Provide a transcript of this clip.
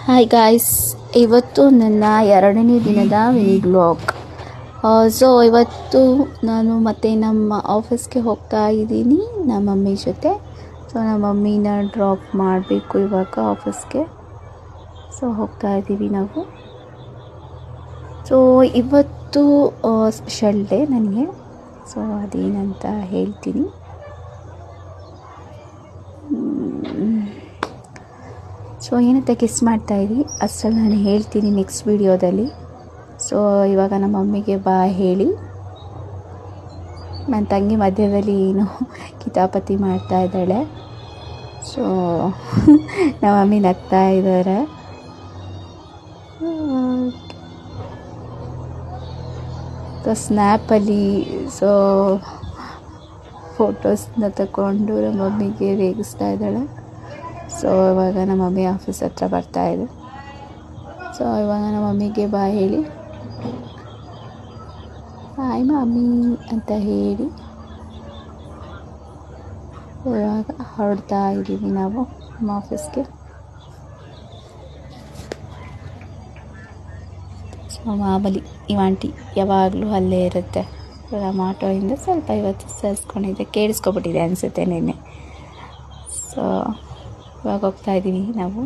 Hi guys, ಇವತ್ತು ನನ್ನ 2ನೇ ದಿನದ ವ್ಲಾಗ್. ಸೊ ಇವತ್ತು ನಾನು ಮತ್ತೆ ನಮ್ಮ ಆಫೀಸ್ಗೆ ಹೋಗ್ತಾ ಇದ್ದೀನಿ ನಮ್ಮ ಮಮ್ಮಿ ಜೊತೆ. ಸೊ ನಮ್ಮ ಮಮ್ಮಿನ ಡ್ರಾಪ್ ಮಾಡಬೇಕು ಇವಾಗ ಆಫೀಸ್ಗೆ. ಸೊ ಹೋಗ್ತಾ ಇದ್ದೀವಿ ನಾವು. ಸೊ ಇವತ್ತು ಸ್ಪೆಷಲ್ ಡೇ ನನಗೆ. ಸೊ ಅದೇನಂತ ಹೇಳ್ತೀನಿ. ಸೊ ಏನಂತ ಗೆಸ್ ಮಾಡ್ತಾಯಿರಿ, ಅಷ್ಟರಲ್ಲಿ ನಾನು ಹೇಳ್ತೀನಿ ನೆಕ್ಸ್ಟ್ ವಿಡಿಯೋದಲ್ಲಿ. ಸೊ ಇವಾಗ ನಮ್ಮ ಮಮ್ಮಿಗೆ ಬಾಯ್ ಹೇಳಿ. ನನ್ನ ತಂಗಿ ಮಧ್ಯದಲ್ಲಿ ಏನು ಕಿತಾಪತಿ ಮಾಡ್ತಾ ಇದ್ದಾಳೆ. ಸೊ ನಮ್ಮ ಮಮ್ಮಿ ನಗ್ತಾ ಇದ್ದಾರೆ. ಸೊ ಸ್ನ್ಯಾಪಲ್ಲಿ ಫೋಟೋಸ್ನ ತಗೊಂಡು ನಮ್ಮ ಮಮ್ಮಿಗೆ ರೇಗಿಸ್ತಾ ಇದ್ದಾಳೆ. ಸೊ ಇವಾಗ ನಮ್ಮ ಮಮ್ಮಿ ಆಫೀಸ್ ಹತ್ರ ಬರ್ತಾಯಿದೆ. ಸೊ ಇವಾಗ ನಮ್ಮ ಮಮ್ಮಿಗೆ ಬಾಯ್ ಹೇಳಿ, ಹಾಯ್ ಮಮ್ಮಿ ಅಂತ ಹೇಳಿ ಇವಾಗ ಹೊರಡ್ತಾ ಇದ್ದೀವಿ ನಾವು ನಮ್ಮ ಆಫೀಸ್ಗೆ. ಸೊ ಮಾಮೂಲಿ ಇವಾಂಟಿ ಯಾವಾಗಲೂ ಅಲ್ಲೇ ಇರುತ್ತೆ. ನಮ್ಮ ಆಟೋಯಿಂದ ಸ್ವಲ್ಪ ಇವತ್ತು ಸರಿಸ್ಕೊಂಡಿದ್ದೆ, ಕೇಳಿಸ್ಕೊಬಿಟ್ಟಿದೆ ಅನಿಸುತ್ತೆ ನಿನ್ನೆ. ಸೊ ಇವಾಗ ಹೋಗ್ತಾ ಇದ್ದೀವಿ ನಾವು.